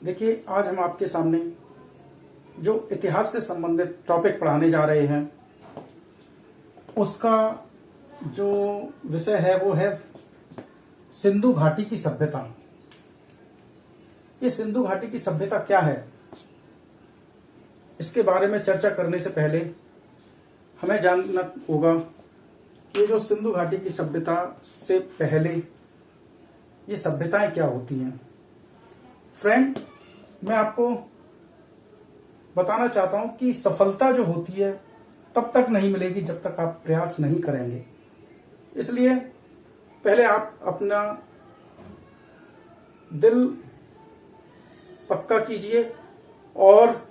देखिए, आज हम आपके सामने जो इतिहास से संबंधित टॉपिक पढ़ाने जा रहे हैं उसका जो विषय है वो है सिंधु घाटी की सभ्यता। ये सिंधु घाटी की सभ्यता क्या है, इसके बारे में चर्चा करने से पहले हमें जानना होगा कि जो सिंधु घाटी की सभ्यता से पहले ये सभ्यताएं क्या होती हैं। फ्रेंड, मैं आपको बताना चाहता हूं कि सफलता जो होती है तब तक नहीं मिलेगी जब तक आप प्रयास नहीं करेंगे। इसलिए पहले आप अपना दिल पक्का कीजिए और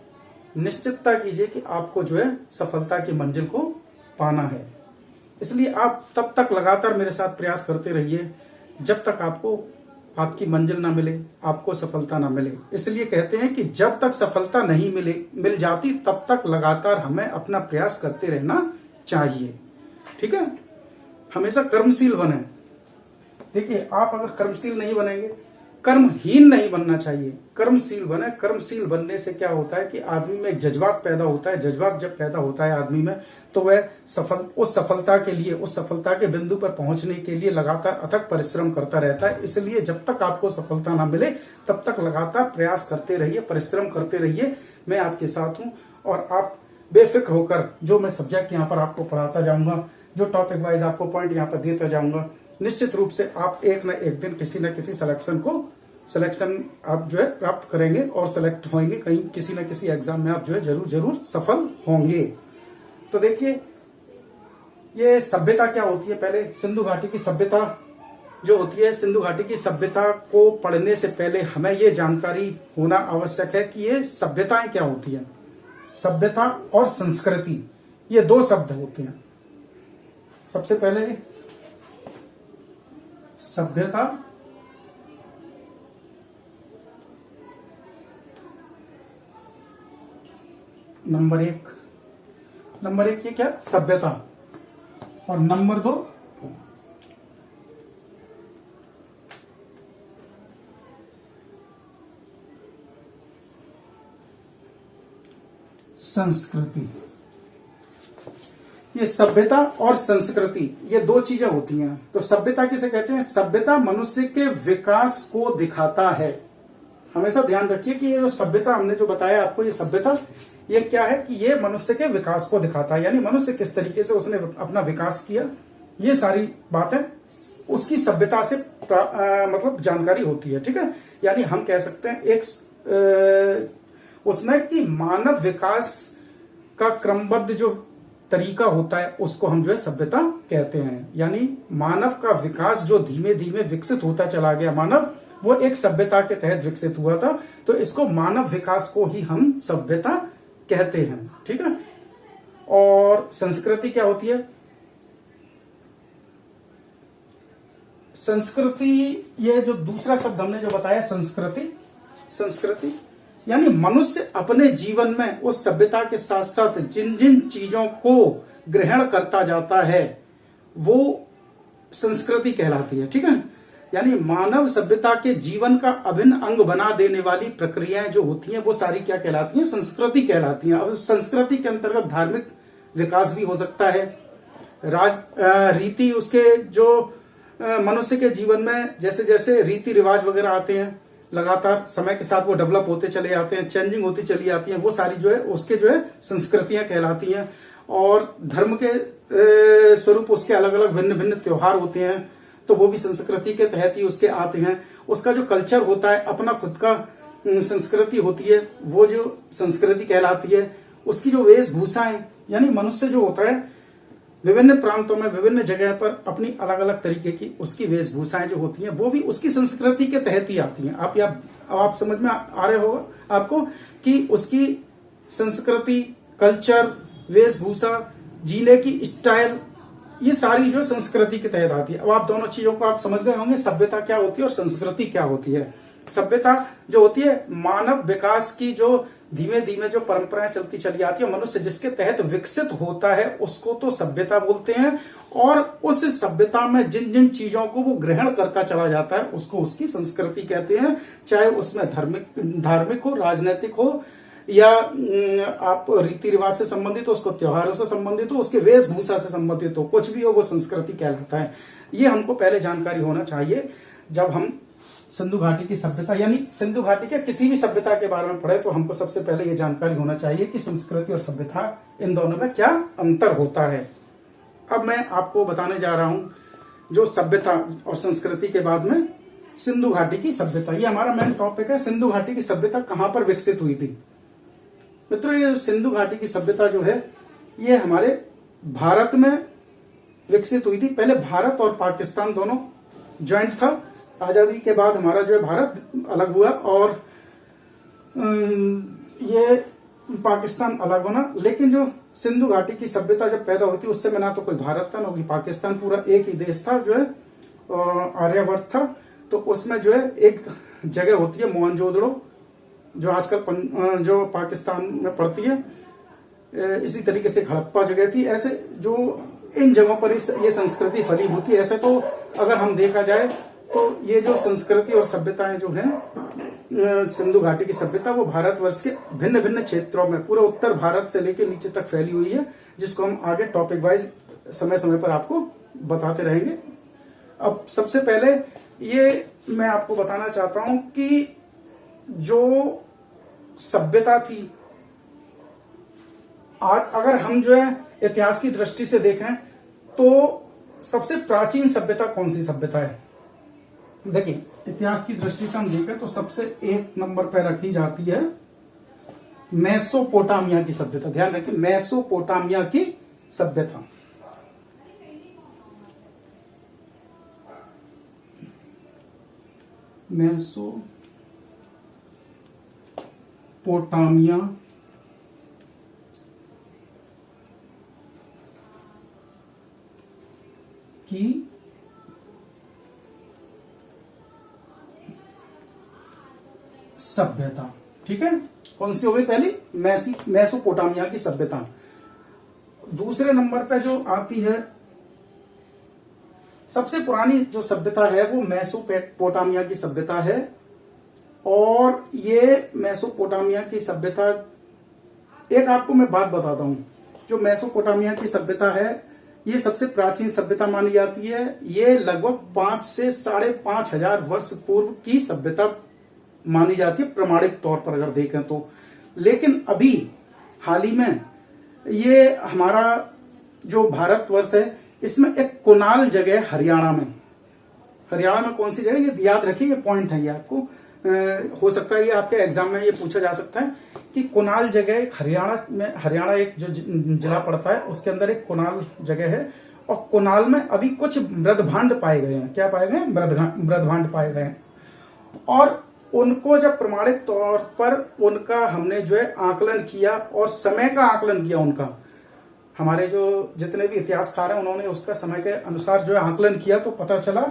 निश्चितता कीजिए कि आपको जो है सफलता की मंजिल को पाना है। इसलिए आप तब तक लगातार मेरे साथ प्रयास करते रहिए जब तक आपको आपकी मंजिल ना मिले, आपको सफलता ना मिले। इसलिए कहते हैं कि जब तक सफलता नहीं मिल जाती तब तक लगातार हमें अपना प्रयास करते रहना चाहिए। ठीक है, हमेशा कर्मशील बने। देखिए, आप अगर कर्मशील नहीं बनेंगे, कर्महीन नहीं बनना चाहिए, कर्मशील बने। कर्मशील बनने से क्या होता है कि आदमी में एक जज्बात पैदा होता है। जज्बात जब पैदा होता है आदमी में तो वह उस सफलता के लिए, उस सफलता के बिंदु पर पहुंचने के लिए लगातार अथक परिश्रम करता रहता है। इसलिए जब तक आपको सफलता ना मिले तब तक लगातार प्रयास करते रहिए, परिश्रम करते रहिए। मैं आपके साथ हूं और आप बेफिक्र होकर जो मैं सब्जेक्ट यहाँ पर आपको पढ़ाता जाऊंगा, जो टॉपिक वाइज आपको पॉइंट यहाँ पर देता जाऊंगा, निश्चित रूप से आप एक न एक दिन किसी न किसी सिलेक्शन आप जो है प्राप्त करेंगे और सिलेक्ट होंगे। कहीं किसी न किसी एग्जाम में आप जो है जरूर सफल होंगे। तो देखिए, ये सभ्यता क्या होती है। पहले सिंधु घाटी की सभ्यता जो होती है, सिंधु घाटी की सभ्यता को पढ़ने से पहले हमें ये जानकारी होना आवश्यक है कि ये सभ्यताएं क्या होती है। सभ्यता और संस्कृति ये दो शब्द होते हैं। सबसे पहले सभ्यता नंबर एक ये क्या, सभ्यता। और नंबर 2 संस्कृति। ये सभ्यता और संस्कृति ये दो चीजें होती हैं। तो सभ्यता किसे कहते हैं? सभ्यता मनुष्य के विकास को दिखाता है। हमेशा ध्यान रखिए कि ये जो सभ्यता हमने जो बताया आपको, ये सभ्यता ये क्या है कि ये मनुष्य के विकास को दिखाता है। यानी मनुष्य किस तरीके से उसने अपना विकास किया, ये सारी बातें उसकी सभ्यता से मतलब जानकारी होती है। ठीक है, यानी हम कह सकते हैं उसमें कि मानव विकास का क्रमबद्ध जो तरीका होता है उसको हम जो है सभ्यता कहते हैं। यानी मानव का विकास जो धीमे धीमे विकसित होता चला गया, मानव वो एक सभ्यता के तहत विकसित हुआ था, तो इसको मानव विकास को ही हम सभ्यता कहते हैं। ठीक है, और संस्कृति क्या होती है? संस्कृति ये जो दूसरा शब्द हमने जो बताया संस्कृति यानी मनुष्य अपने जीवन में उस सभ्यता के साथ साथ जिन जिन चीजों को ग्रहण करता जाता है वो संस्कृति कहलाती है। ठीक है, यानी मानव सभ्यता के जीवन का अभिन्न अंग बना देने वाली प्रक्रियाएं जो होती हैं वो सारी क्या कहलाती हैं? संस्कृति कहलाती हैं। अब संस्कृति के अंतर्गत धार्मिक विकास भी हो सकता है, रीति, उसके जो मनुष्य के जीवन में जैसे जैसे रीति रिवाज वगैरह आते हैं, लगातार समय के साथ वो डेवलप होते चले जाते हैं, चेंजिंग होती चली जाती है, वो सारी जो है उसके जो है संस्कृतियां कहलाती हैं। और धर्म के स्वरूप उसके अलग अलग भिन्न भिन्न त्योहार होते हैं, तो वो भी संस्कृति के तहत ही उसके आते हैं। उसका जो कल्चर होता है, अपना खुद का संस्कृति होती है, वो जो संस्कृति कहलाती है। उसकी जो वेशभूषाएं, यानी मनुष्य जो होता है विभिन्न प्रांतों में विभिन्न जगह पर अपनी अलग अलग तरीके की उसकी वेशभूषाएं जो होती हैं वो भी उसकी संस्कृति के तहत ही आती हैं। आप समझ में आ रहे होगा आपको कि उसकी संस्कृति, कल्चर, वेशभूषा, जीने की स्टाइल, ये सारी जो संस्कृति के तहत आती है। अब आप दोनों चीजों को आप समझ गए होंगे, सभ्यता क्या होती है और संस्कृति क्या होती है। सभ्यता जो होती है मानव विकास की जो धीमे धीमे जो परंपराएं चलती चली आती है, मनुष्य जिसके तहत विकसित होता है उसको तो सभ्यता बोलते हैं, और उस सभ्यता में जिन जिन चीजों को वो ग्रहण करता चला जाता है उसको उसकी संस्कृति कहते हैं। चाहे उसमें धार्मिक हो, राजनीतिक हो, या आप रीति रिवाज से संबंधित हो, उसको त्योहारों से संबंधित हो, उसके वेशभूषा से संबंधित हो, कुछ भी हो वो संस्कृति कहलाता है। ये हमको पहले जानकारी होना चाहिए। जब हम सिंधु घाटी की सभ्यता यानी सिंधु घाटी के किसी भी सभ्यता के बारे में पढ़े तो हमको सबसे पहले ये जानकारी होना चाहिए कि संस्कृति और सभ्यता इन दोनों में क्या अंतर होता है। अब मैं आपको बताने जा रहा हूं जो सभ्यता और संस्कृति के बाद में सिंधु घाटी की सभ्यता। ये हमारा मेन टॉपिक है। सिंधु घाटी की सभ्यता कहां पर विकसित हुई थी? मित्रों, ये सिंधु घाटी की सभ्यता जो है ये हमारे भारत में विकसित हुई थी। पहले भारत और पाकिस्तान दोनों ज्वाइंट था। आजादी के बाद हमारा जो है भारत अलग हुआ और ये पाकिस्तान अलग बना। लेकिन जो सिंधु घाटी की सभ्यता जब पैदा हुई थी उससे में ना तो कोई भारत था ना कोई पाकिस्तान, पूरा एक ही देश था जो है आर्यवर्त था। तो उसमें जो है एक जगह होती है मोहनजोदड़ो, जो आजकल जो पाकिस्तान में पड़ती है। इसी तरीके से हड़प्पा जगह थी। ऐसे जो इन जगहों पर ये संस्कृति फली हुई थी। ऐसे तो अगर हम देखा जाए तो ये जो संस्कृति और सभ्यताएं जो हैं सिंधु घाटी की सभ्यता वो भारतवर्ष के भिन्न भिन्न क्षेत्रों में पूरा उत्तर भारत से लेकर नीचे तक फैली हुई है, जिसको हम आगे टॉपिक वाइज समय समय पर आपको बताते रहेंगे। अब सबसे पहले ये मैं आपको बताना चाहता हूं कि जो सभ्यता थी, आज अगर हम जो है इतिहास की दृष्टि से देखें तो सबसे प्राचीन सभ्यता कौन सी सभ्यता है? देखिए, इतिहास की दृष्टि से हम देखें तो सबसे एक नंबर पर रखी जाती है मेसोपोटामिया की सभ्यता। ध्यान रखिए, मेसोपोटामिया की सभ्यता। मेसोपोटामिया की सभ्यता। ठीक है, कौन सी हो गई? पहली मेसोपोटामिया की सभ्यता। दूसरे नंबर पे जो आती है सबसे पुरानी जो सभ्यता है वो मेसोपोटामिया की सभ्यता है। और ये मेसोपोटामिया की सभ्यता, एक आपको मैं बात बताता हूं, जो मेसोपोटामिया की सभ्यता है ये सबसे प्राचीन सभ्यता मानी जाती है। ये लगभग 5 से 5,500 वर्ष पूर्व की सभ्यता मानी जाती है प्रमाणिक तौर पर अगर देखें तो। लेकिन अभी हाल ही में ये हमारा जो भारतवर्ष है इसमें एक कुनाल जगह हरियाणा में कौन सी जगह, ये याद रखिए, ये पॉइंट है, ये आपको हो सकता है ये आपके एग्जाम में ये पूछा जा सकता है कि कुनाल जगह हरियाणा एक जो जिला पड़ता है उसके अंदर एक कुनाल जगह है। और कुनाल में अभी कुछ मृदभांड पाए गए हैं। क्या पाए गए? मृदभांड पाए गए हैं। और उनको जब प्रमाणिक तौर पर उनका हमने जो है आकलन किया और समय का आकलन किया उनका, हमारे जो जितने भी इतिहासकार हैं उन्होंने उसका समय के अनुसार जो है आकलन किया तो पता चला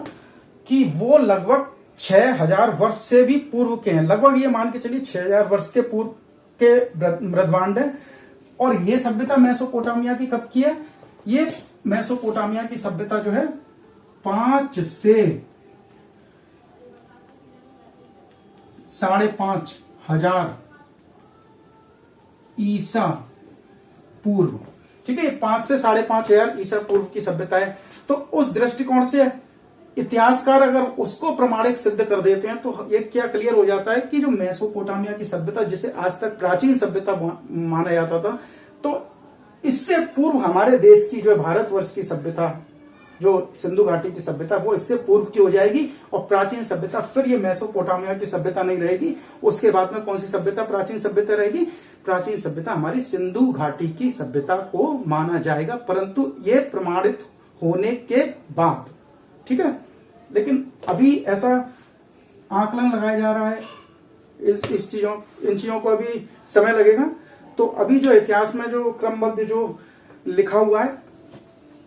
कि वो लगभग 6,000 वर्ष से भी पूर्व के हैं। लगभग ये मान के चलिए 6,000 वर्ष के पूर्व के मृदभांड है। और ये सभ्यता मेसोपोटामिया की कब की है? ये मेसोपोटामिया की सभ्यता जो है 5 से 5,500 ईसा पूर्व। ठीक है, 5 से 5,500 ईसा पूर्व की सभ्यता है। तो उस दृष्टिकोण से इतिहासकार अगर उसको प्रमाणिक सिद्ध कर देते हैं तो ये क्या क्लियर हो जाता है कि जो मेसोपोटामिया की सभ्यता, जिसे आज तक प्राचीन सभ्यता माना जाता था, तो इससे पूर्व हमारे देश की जो भारतवर्ष की सभ्यता, जो सिंधु घाटी की सभ्यता, वो इससे पूर्व की हो जाएगी। और प्राचीन सभ्यता फिर ये मेसोपोटामिया की सभ्यता नहीं रहेगी। उसके बाद में कौन सी सभ्यता प्राचीन सभ्यता रहेगी? प्राचीन सभ्यता हमारी सिंधु घाटी की सभ्यता को माना जाएगा, परंतु ये प्रमाणित होने के बाद। ठीक है, लेकिन अभी ऐसा आकलन लगाया जा रहा है इन चीजों को अभी समय लगेगा। तो अभी जो इतिहास में जो क्रमबद्ध जो लिखा हुआ है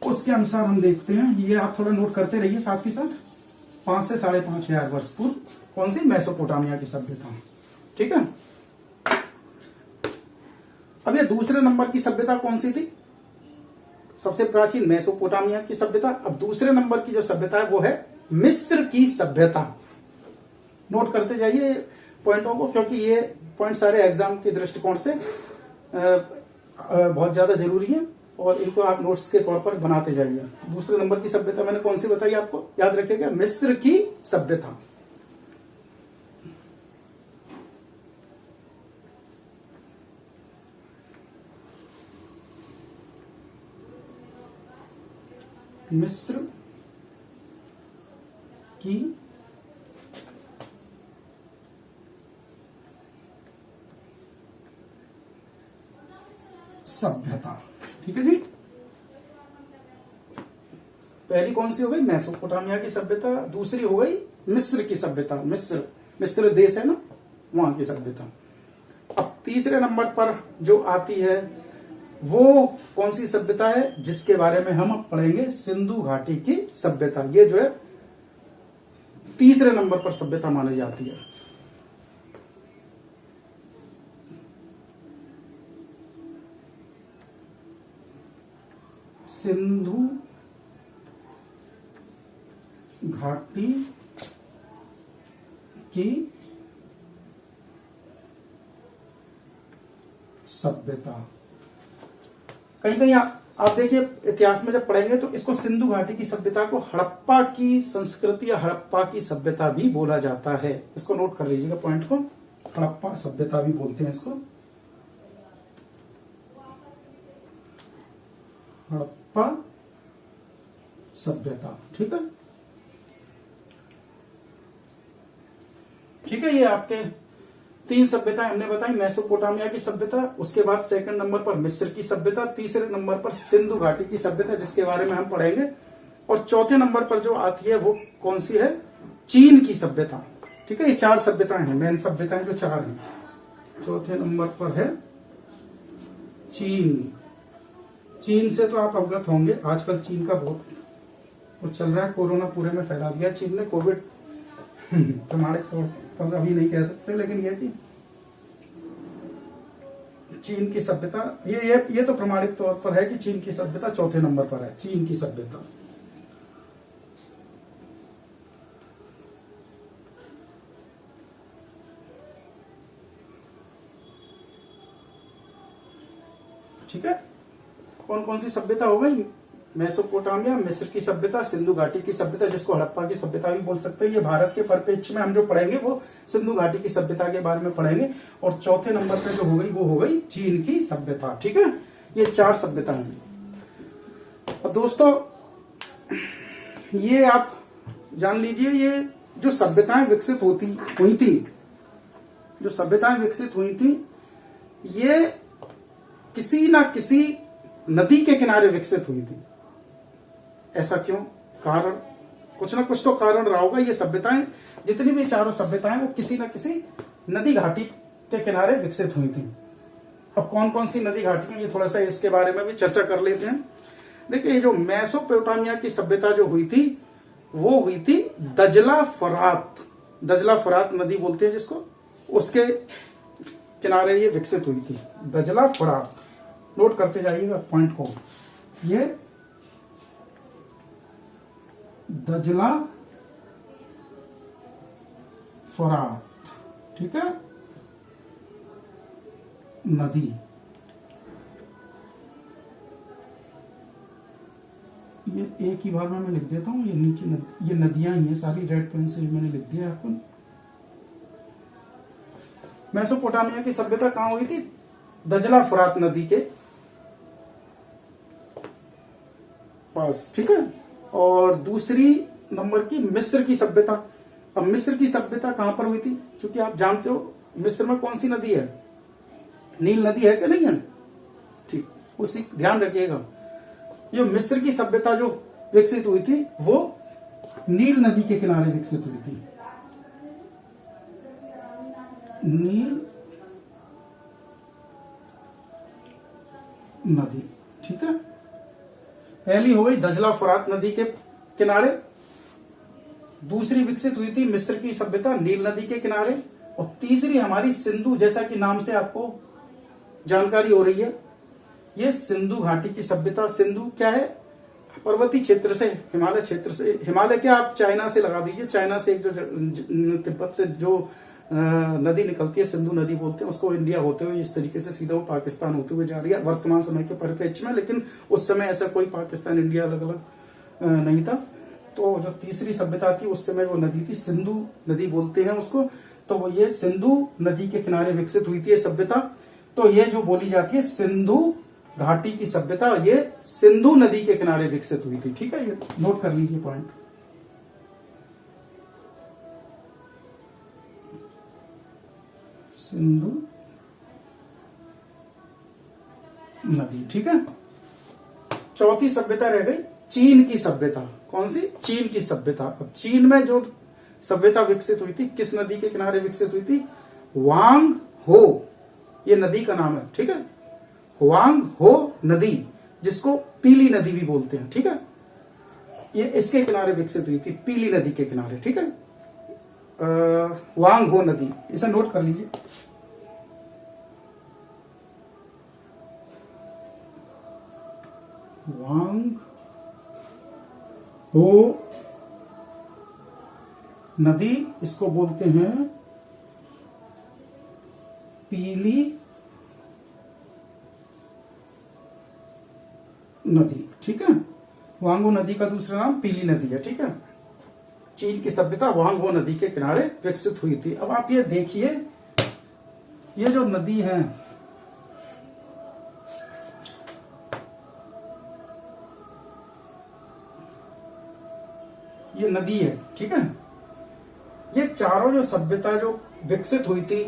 उसके अनुसार हम देखते हैं। ये आप थोड़ा नोट करते रहिए साथ ही साथ। 5 से 5,500 वर्ष पूर्व कौन सी? मेसोपोटामिया की सभ्यता। ठीक है, अब ये दूसरे नंबर की सभ्यता कौन सी थी? सबसे प्राचीन मेसोपोटामिया की सभ्यता। अब दूसरे नंबर की जो सभ्यता है वो है मिस्र की सभ्यता। नोट करते जाइए पॉइंटों को, क्योंकि ये पॉइंट सारे एग्जाम के दृष्टिकोण से बहुत ज्यादा जरूरी है और इनको आप नोट्स के तौर पर बनाते जाइए। दूसरे नंबर की सभ्यता मैंने कौन सी बताई आपको, याद रखिएगा, मिस्र की सभ्यता। मिस्र की सभ्यता। ठीक है जी। पहली कौन सी हो गई? मेसोपोटामिया की सभ्यता। दूसरी हो गई मिस्र की सभ्यता। मिस्र देश है ना, वहां की सभ्यता। अब तीसरे नंबर पर जो आती है वो कौन सी सभ्यता है जिसके बारे में हम अब पढ़ेंगे? सिंधु घाटी की सभ्यता। ये जो है तीसरे नंबर पर सभ्यता मानी जाती है। सिंधु घाटी की सभ्यता। कहीं कहीं आप देखिए इतिहास में जब पढ़ेंगे तो इसको सिंधु घाटी की सभ्यता को हड़प्पा की संस्कृति या हड़प्पा की सभ्यता भी बोला जाता है। इसको नोट कर लीजिएगा पॉइंट को, हड़प्पा सभ्यता भी बोलते हैं इसको, हड़प्पा सभ्यता। ठीक है, ठीक है। ये आपके तीन सभ्यताएं हमने बताई। मेसोपोटामिया की सभ्यता, उसके बाद सेकंड नंबर पर मिस्र की सभ्यता, तीसरे नंबर पर सिंधु घाटी की सभ्यता जिसके बारे में हम पढ़ेंगे, और चौथे नंबर पर जो आती है वो कौन सी है? चीन की सभ्यता। ठीक है, ये चार सभ्यताएं हैं, मेन सभ्यताएं जो चार हैं। चौथे नंबर पर है चीन। चीन से तो आप अवगत होंगे, आजकल चीन का बहुत कुछ चल रहा है। कोरोना पूरे में फैला दिया चीन ने, कोविड प्रमाणित तौर पर अभी नहीं कह सकते, लेकिन ये थी चीन की सभ्यता। ये तो प्रमाणित तौर पर है कि चीन की सभ्यता चौथे नंबर पर है, चीन की सभ्यता। ठीक है, कौन कौन सी सभ्यता हो गई? मेसोपोटामिया, मिस्र की सभ्यता, सिंधु घाटी की सभ्यता जिसको हड़प्पा की सभ्यता भी बोल सकते हैं। ये भारत के परिप्रेक्ष्य में हम जो पढ़ेंगे वो सिंधु घाटी की सभ्यता के बारे में पढ़ेंगे। और चौथे नंबर पे जो हो गई वो हो गई चीन की सभ्यता। ठीक है, ये चार सभ्यता हैं। अब दोस्तों ये आप जान लीजिए, ये जो सभ्यताएं विकसित हुई थी, जो सभ्यताएं विकसित हुई थी, ये किसी ना किसी नदी के किनारे विकसित हुई थी। ऐसा क्यों? कारण, कुछ ना कुछ तो कारण रहा होगा। ये सभ्यताएं, जितनी भी चारों सभ्यताएं, वो किसी ना किसी नदी घाटी के किनारे विकसित हुई थी। अब कौन कौन सी नदी घाटियां, ये थोड़ा सा इसके बारे में भी चर्चा कर लेते हैं। देखिए, ये जो मेसोपोटामिया की सभ्यता जो हुई थी वो हुई थी दजला फरात। दजला फरात नदी बोलते हैं जिसको, उसके किनारे ये विकसित हुई थी, दजला फरात। नोट करते जाइएगा पॉइंट को, ये दजला फरात, ठीक है, नदी। ये एक ही बार में मैं लिख देता हूं, ये नीचे ये नदियां ही हैं सारी, रेड पेन से मैंने लिख दिया आपको। मेसोपोटामिया की सभ्यता कहां हुई थी? दजला फरात नदी के पास। ठीक है, और दूसरी नंबर की मिस्र की सभ्यता। अब मिस्र की सभ्यता कहां पर हुई थी? क्योंकि आप जानते हो मिस्र में कौन सी नदी है? नील नदी है कि नहीं है? ठीक, उसी ध्यान रखिएगा। ये मिस्र की सभ्यता जो विकसित हुई थी वो नील नदी के किनारे विकसित हुई थी। नील नदी, ठीक है। पहली हो गई दजला फरात नदी के किनारे, दूसरी विकसित हुई थी मिस्र की सभ्यता नील नदी के किनारे, और तीसरी हमारी सिंधु, जैसा कि नाम से आपको जानकारी हो रही है। ये सिंधु घाटी की सभ्यता, सिंधु क्या है, पर्वतीय क्षेत्र से, हिमालय क्षेत्र से, हिमालय क्या आप चाइना से लगा दीजिए, चाइना से एक जो तिब्बत से जो नदी निकलती है, सिंधु नदी बोलते हैं उसको, इंडिया होते हुए इस तरीके से सीधा वो पाकिस्तान होते हुए जा रही है वर्तमान समय के परिप्रेक्ष्य में, लेकिन उस समय ऐसा कोई पाकिस्तान इंडिया अलग अलग नहीं था। तो जो तीसरी सभ्यता थी उस समय वो नदी थी, सिंधु नदी बोलते हैं उसको। तो वो ये सिंधु नदी के किनारे विकसित हुई थी सभ्यता। तो ये जो बोली जाती है सिंधु घाटी की सभ्यता, ये सिंधु नदी के किनारे विकसित हुई थी। ठीक है, ये नोट कर लीजिए पॉइंट। सिंधु नदी, ठीक है। चौथी सभ्यता रह गई चीन की सभ्यता। कौन सी? चीन की सभ्यता। अब चीन में जो सभ्यता विकसित हुई थी, किस नदी के किनारे विकसित हुई थी? वांग हो, ये नदी का नाम है। ठीक है, वांग हो नदी, जिसको पीली नदी भी बोलते हैं। ठीक है, ये इसके किनारे विकसित हुई थी, पीली नदी के किनारे। ठीक है, वांग हो नदी, इसे नोट कर लीजिए। वांग हो नदी, इसको बोलते हैं पीली नदी। ठीक है, वांगो नदी का दूसरा नाम पीली नदी है। ठीक है, चीन की सभ्यता वांगो नदी के किनारे विकसित हुई थी। अब आप ये देखिए, ये जो नदी है, ये नदी है। ठीक है, ये चारों जो सभ्यता जो विकसित हुई थी,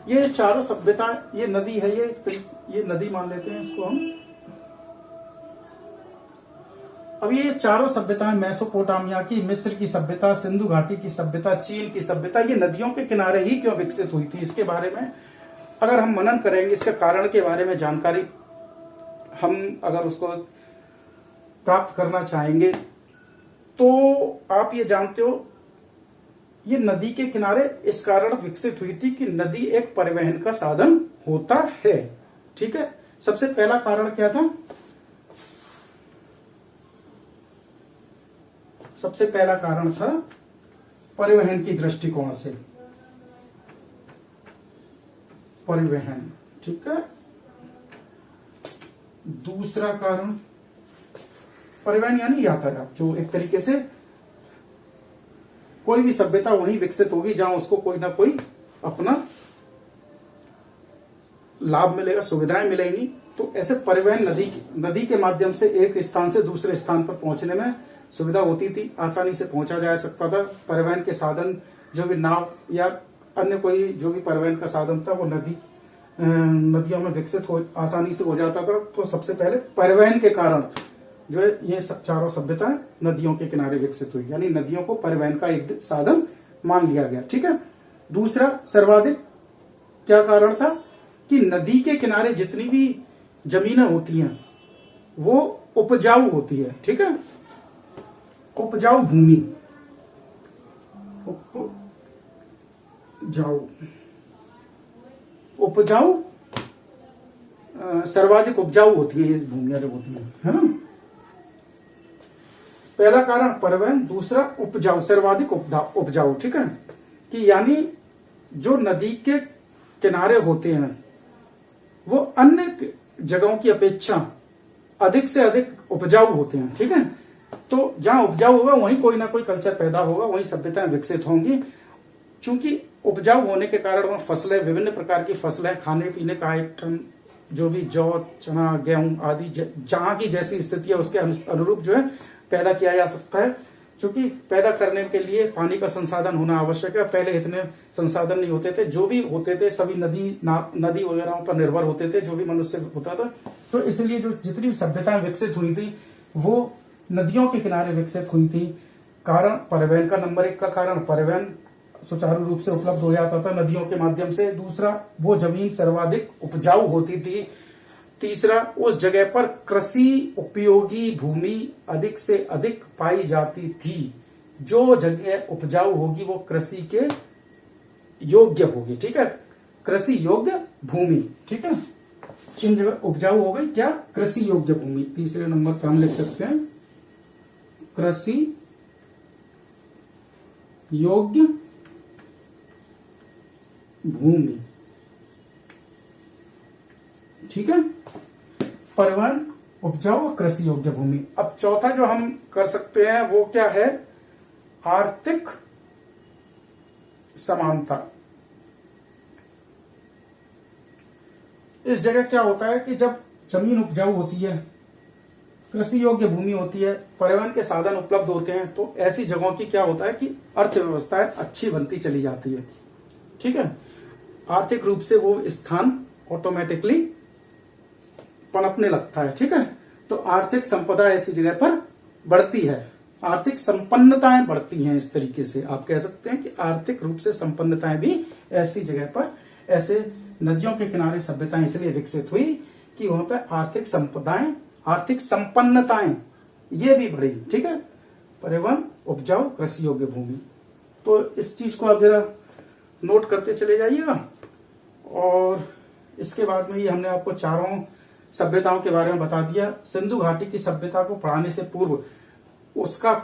ये चारों सभ्यता, ये नदी है, ये नदी मान लेते हैं इसको हम। अब ये चारों सभ्यताएं, मेसोपोटामिया की, मिस्र की सभ्यता, सिंधु घाटी की सभ्यता, चीन की सभ्यता, ये नदियों के किनारे ही क्यों विकसित हुई थी, इसके बारे में अगर हम मनन करेंगे, इसके कारण के बारे में जानकारी हम अगर उसको प्राप्त करना चाहेंगे, तो आप ये जानते हो ये नदी के किनारे इस कारण विकसित हुई थी कि नदी एक परिवहन का साधन होता है। ठीक है, सबसे पहला कारण क्या था? सबसे पहला कारण था परिवहन की दृष्टिकोण से, परिवहन। ठीक है, दूसरा कारण परिवहन यानी यातायात, जो एक तरीके से कोई भी सभ्यता वहीं विकसित होगी जहां उसको कोई ना कोई अपना लाभ मिलेगा, सुविधाएं मिलेंगी। तो ऐसे परिवहन नदी के माध्यम से एक स्थान से दूसरे स्थान पर पहुंचने में सुविधा होती थी, आसानी से पहुंचा जा सकता था। परिवहन के साधन जो भी नाव या अन्य कोई जो भी परिवहन का साधन था वो नदियों में विकसित आसानी से हो जाता था। तो सबसे पहले परिवहन के कारण जो है ये सब चारों सभ्यताएं नदियों के किनारे विकसित हुई, यानी नदियों को परिवहन का एक साधन मान लिया गया। ठीक है, दूसरा सर्वाधिक क्या कारण था कि नदी के किनारे जितनी भी जमीनें होती हैं वो उपजाऊ होती है। ठीक है, उपजाऊ भूमि, उपजाऊ सर्वाधिक उपजाऊ होती है ये भूमियां जो होती है ना। पहला कारण परिवहन, दूसरा उपजाऊ, सर्वाधिक उपजाऊ। ठीक है, कि यानी जो नदी के किनारे होते हैं वो अन्य जगहों की अपेक्षा अधिक से अधिक उपजाऊ होते हैं। ठीक है, तो जहां उपजाऊ होगा वहीं कोई ना कोई कल्चर पैदा होगा, वहीं सभ्यताएं विकसित होंगी। चूंकि उपजाऊ होने के कारण वहां फसलें, विभिन्न प्रकार की फसलें, खाने पीने का आइटम, जो भी जौ, चना, गेहूं आदि जहां की जैसी स्थिति है उसके अनुरूप जो है पैदा किया जा सकता है। क्योंकि पैदा करने के लिए पानी का संसाधन होना आवश्यक है। पहले इतने संसाधन नहीं होते थे, जो भी होते थे सभी नदी वगैरह पर निर्भर होते थे, जो भी मनुष्य होता था। तो इसलिए जो जितनी सभ्यताएं विकसित हुई थी वो नदियों के किनारे विकसित हुई थी। कारण परिवहन का, नंबर 1 का कारण परिवहन सुचारू रूप से उपलब्ध हो जाता था नदियों के माध्यम से। दूसरा, वो जमीन सर्वाधिक उपजाऊ होती थी। तीसरा, उस जगह पर कृषि उपयोगी भूमि अधिक से अधिक पाई जाती थी। जो जगह उपजाऊ होगी वो कृषि के योग्य होगी। ठीक है, कृषि योग्य भूमि। ठीक है, इन जगह उपजाऊ हो गई क्या, कृषि योग्य भूमि। तीसरे नंबर पर हम लिख सकते हैं कृषि योग्य भूमि। ठीक है, परिवहन, उपजाऊ और कृषि योग्य भूमि। अब चौथा जो हम कर सकते हैं वो क्या है, आर्थिक समानता। इस जगह क्या होता है कि जब जमीन उपजाऊ होती है, कृषि योग्य भूमि होती है, परिवहन के साधन उपलब्ध होते हैं, तो ऐसी जगहों की क्या होता है कि अर्थव्यवस्था अच्छी बनती चली जाती है। ठीक है, आर्थिक रूप से वो स्थान ऑटोमेटिकली पनपने लगता है। ठीक है, तो आर्थिक संपदा ऐसी जगह पर बढ़ती है, आर्थिक संपन्नताएं बढ़ती हैं। इस तरीके से आप कह सकते हैं कि आर्थिक रूप से संपन्नताएं भी ऐसी जगह पर, ऐसे नदियों के किनारे सभ्यताएं इसलिए विकसित हुई कि वहां पर आर्थिक संपदाएं, आर्थिक संपन्नताएं ये भी बढ़ी। ठीक है, परिवहन, उपजाऊ, कृषि योग्य भूमि। तो इस चीज को आप जरा नोट करते चले जाइएगा। और इसके बाद में ये हमने आपको चारों सभ्यताओं के बारे में बता दिया। सिंधु घाटी की सभ्यता को पढ़ाने से पूर्व उसका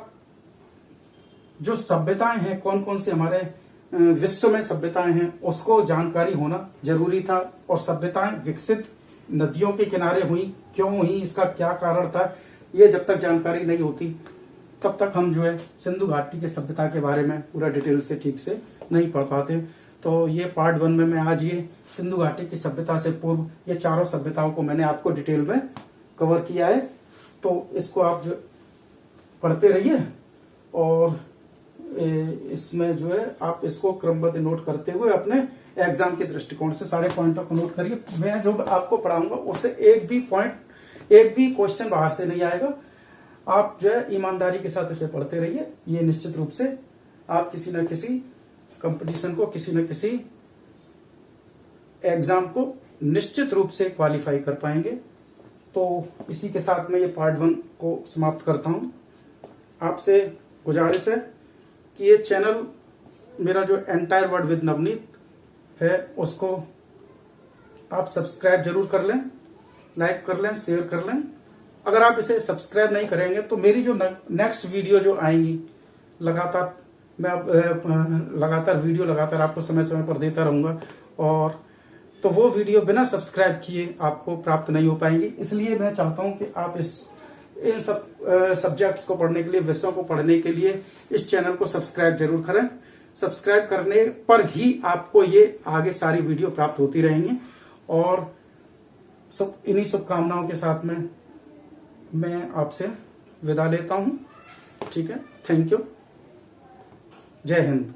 जो सभ्यताएं हैं, कौन कौन से हमारे विश्व में सभ्यताएं हैं, उसको जानकारी होना जरूरी था। और सभ्यताएं विकसित नदियों के किनारे हुई, क्यों हुई, इसका क्या कारण था, ये जब तक जानकारी नहीं होती तब तक हम जो है सिंधु घाटी के सभ्यता के बारे में पूरा डिटेल से ठीक से नहीं पढ़ पाते। तो ये पार्ट 1 में मैं आज ये सिंधु घाटी की सभ्यता से पूर्व ये चारों सभ्यताओं को मैंने आपको डिटेल में कवर किया है। तो इसको आप जो पढ़ते रहिए और इसमें जो है आप इसको क्रमबद्ध नोट करते हुए अपने एग्जाम के दृष्टिकोण से सारे पॉइंटों को नोट करिए। मैं जो आपको पढ़ाऊंगा उससे एक भी क्वेश्चन बाहर से नहीं आएगा। आप जो है ईमानदारी के साथ इसे पढ़ते रहिए। ये निश्चित रूप से आप किसी न किसी कंपटीशन को, किसी न किसी एग्जाम को निश्चित रूप से क्वालिफाई कर पाएंगे। तो इसी के साथ मैं ये पार्ट 1 को समाप्त करता हूं। आपसे गुजारिश है कि ये चैनल मेरा जो एंटायर वर्ड विद नवनीत है उसको आप सब्सक्राइब जरूर कर लें, लाइक कर लें, शेयर कर लें। अगर आप इसे सब्सक्राइब नहीं करेंगे तो मेरी जो नेक्स्ट वीडियो जो आएंगी लगातार, मैं लगातार वीडियो लगातार आपको समय समय पर देता रहूंगा, और तो वो वीडियो बिना सब्सक्राइब किए आपको प्राप्त नहीं हो पाएंगी। इसलिए मैं चाहता हूं कि आप इन सब सब्जेक्ट्स को पढ़ने के लिए, विषयों को पढ़ने के लिए इस चैनल को सब्सक्राइब जरूर करें। सब्सक्राइब करने पर ही आपको ये आगे सारी वीडियो प्राप्त होती रहेंगी। और इन्हीं शुभकामनाओं के साथ में मैं आपसे विदा लेता हूं। ठीक है, थैंक यू, जय हिंद।